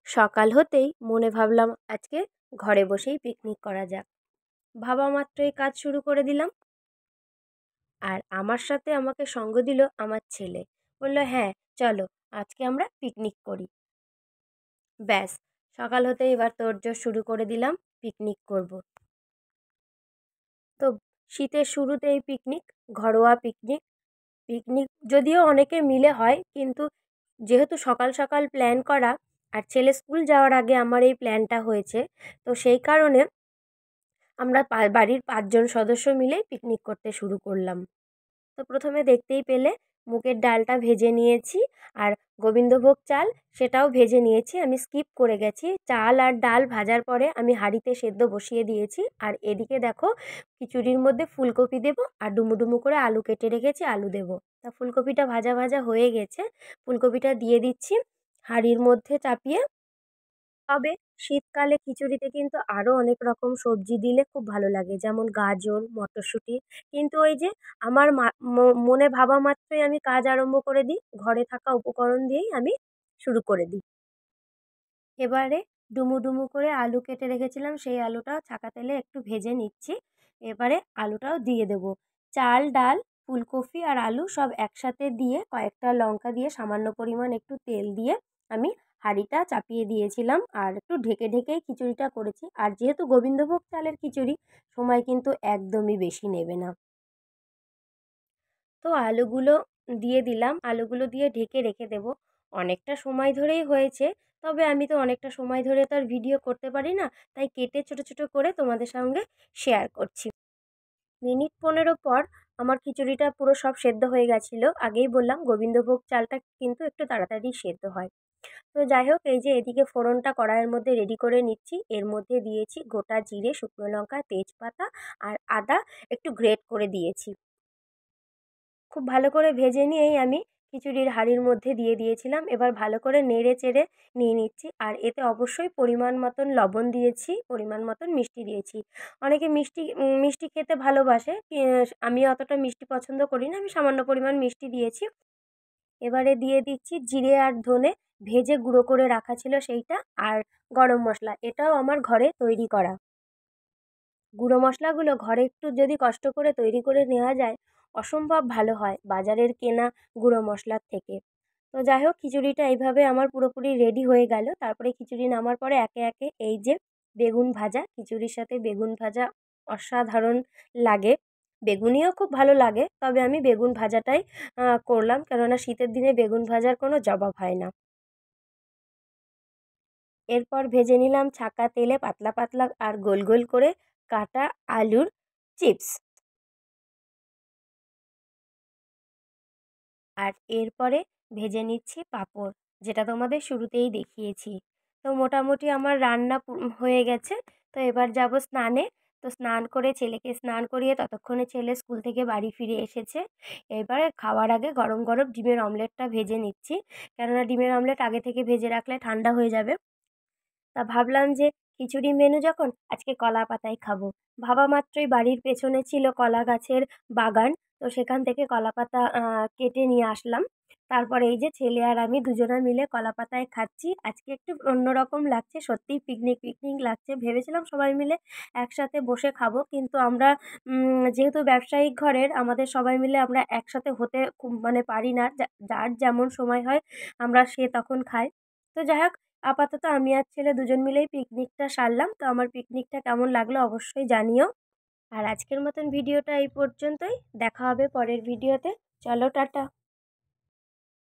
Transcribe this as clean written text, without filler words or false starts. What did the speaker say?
সকাল হতেই মনে ভাবলাম আজকে ঘরে বসেই পিকনিক করা যাক। ভাবা মাত্রই কাজ শুরু করে দিলাম। আর আমার সাথে আমাকে সঙ্গ দিল আমার ছেলে। বলল, হ্যাঁ চলো, আজকে আমরা পিকনিক করি। ব্যাস, সকাল হতেই এবার তোড়জোড় শুরু করে দিলাম, পিকনিক করব। তো শীতের শুরুতেই পিকনিক, ঘরোয়া পিকনিক। পিকনিক যদিও অনেকে মিলে হয়, কিন্তু যেহেতু সকাল সকাল প্ল্যান করা আর ছেলে স্কুল যাওয়ার আগে আমার এই প্ল্যানটা হয়েছে, তো সেই কারণে আমরা বাড়ির 5 জন সদস্য মিলেই পিকনিক করতে শুরু করলাম। তো প্রথমে দেখতেই পেলে মুগের ডালটা ভেজে নিয়েছি, আর গোবিন্দভোগ চাল সেটাও ভেজে নিয়েছি। আমি স্কিপ করে গেছি, চাল আর ডাল ভাজার পরে আমি হাঁড়িতে সেদ্ধ বসিয়ে দিয়েছি। আর এদিকে দেখো, খিচুড়ির মধ্যে ফুলকপি দেবো আর ডুমু ডুমু করে আলু কেটে রেখেছি, আলু দেবো। তা ফুলকপিটা ভাজা ভাজা হয়ে গেছে, ফুলকপিটা দিয়ে দিচ্ছি হাঁড়ির মধ্যে চাপিয়ে। তবে শীতকালে খিচুড়িতে কিন্তু আরও অনেক রকম সবজি দিলে খুব ভালো লাগে, যেমন গাজর, মটরশুঁটি। কিন্তু ওই যে আমার মনে ভাবা মাত্রই আমি কাজ আরম্ভ করে দিই, ঘরে থাকা উপকরণ দিয়েই আমি শুরু করে দিই। এবারে ডুমু ডুমু করে আলু কেটে রেখেছিলাম, সেই আলুটাও ছাকা তেলে একটু ভেজে নিচ্ছি। এবারে আলুটাও দিয়ে দেবো। চাল, ডাল, ফুলকপি আর আলু সব একসাথে দিয়ে, কয়েকটা লঙ্কা দিয়ে, সামান্য পরিমাণ একটু তেল দিয়ে আমি হাঁড়িটা চাপিয়ে দিয়েছিলাম আর একটু ঢেকে ঢেকেই খিচুড়িটা করেছি। আর যেহেতু গোবিন্দভোগ চালের খিচুড়ি, সময় কিন্তু একদমই বেশি নেবে না। তো আলুগুলো দিয়ে দিলাম, আলুগুলো দিয়ে ঢেকে রেখে দেবো। অনেকটা সময় ধরেই হয়েছে, তবে আমি তো অনেকটা সময় ধরে তো আর ভিডিও করতে পারি না, তাই কেটে ছোটো ছোটো করে তোমাদের সঙ্গে শেয়ার করছি। মিনিট 15 পর আমার খিচুড়িটা পুরো সব সেদ্ধ হয়ে গেছিলো। আগেই বললাম গোবিন্দভোগ চালটা কিন্তু একটু তাড়াতাড়ি সেদ্ধ হয়। তো যাই হোক, এই যে এদিকে ফোড়নটা কড়াইয়ের মধ্যে রেডি করে নিচ্ছি। এর মধ্যে দিয়েছি গোটা জিরে, শুকনো লঙ্কা, তেজপাতা আর আদা একটু গ্রেট করে দিয়েছি। খুব ভালো করে ভেজে নিয়েই আমি খিচুড়ির হাঁড়ির মধ্যে দিয়ে দিয়েছিলাম। এবার ভালো করে নেড়ে চেড়ে নিয়ে নিচ্ছি। আর এতে অবশ্যই পরিমাণ মতন লবণ দিয়েছি, পরিমাণ মতন মিষ্টি দিয়েছি। অনেকে মিষ্টি খেতে ভালোবাসে, আমি অতটা মিষ্টি পছন্দ করি না, আমি সামান্য পরিমাণ মিষ্টি দিয়েছি। এবারে দিয়ে দিচ্ছি জিরে আর ধনে ভেজে গুঁড়ো করে রাখা ছিল সেইটা, আর গরম মশলা, এটাও আমার ঘরে তৈরি করা। গুঁড়ো মশলাগুলো ঘরে একটু যদি কষ্ট করে তৈরি করে নেওয়া যায়, অসম্ভব ভালো হয় বাজারের কেনা গুঁড়ো মশলার থেকে। তো যাই হোক, খিচুড়িটা এইভাবে আমার পুরোপুরি রেডি হয়ে গেল। তারপরে খিচুড়ি নামার পরে একে একে এই যে বেগুন ভাজা, খিচুড়ির সাথে বেগুন ভাজা অসাধারণ লাগে। বেগুনিও খুব ভালো লাগে, তবে আমি বেগুন ভাজাটাই করলাম, কেননা শীতের দিনে বেগুন ভাজার কোনো জবাব হয় না। এরপর ভেজে নিলাম ছাঁকা তেলে পাতলা পাতলা আর গোল গোল করে কাটা আলুর চিপস। আর এরপরে ভেজে নিচ্ছি পাঁপড়, যেটা তোমাদের শুরুতেই দেখিয়েছি। তো মোটামুটি আমার রান্না হয়ে গেছে। তো এবার যাব স্নানে। তো স্নান করে ছেলেকে স্নান করিয়ে ততক্ষণে ছেলে স্কুল থেকে বাড়ি ফিরে এসেছে। এবারে খাওয়ার আগে গরম গরম ডিমের অমলেটটা ভেজে নিচ্ছি, কেননা ডিমের অমলেট আগে থেকে ভেজে রাখলে ঠান্ডা হয়ে যাবে। তা ভাবলাম যে খিচুড়ি মেনু যখন, আজকে কলা পাতায় খাবো। ভাবা মাত্রই বাড়ির পেছনে ছিল কলা গাছের বাগান। তো সেখান থেকে কলা পাতা কেটে নিয়ে আসলাম। তারপরে এই যে ছেলে আর আমি দুজনা মিলে কলা পাতায় খাচ্ছি। আজকে একটু অন্যরকম লাগছে, সত্যিই পিকনিক পিকনিক লাগছে। ভেবেছিলাম সবাই মিলে একসাথে বসে খাবো, কিন্তু আমরা যেহেতু ব্যবসায়িক ঘরের, আমাদের সবাই মিলে আমরা একসাথে হতে খুব মানে পারি না। যার যেমন সময় হয় আমরা সে তখন খাই। তো যাই হোক, আপাতত আমি আর ছেলে দুজন মিলেই পিকনিকটা সারলাম। তো আমার পিকনিকটা কেমন লাগলো অবশ্যই জানিও। আর আজকের মতন ভিডিওটা এই পর্যন্তই। দেখা হবে পরের ভিডিওতে। চলো টাটা।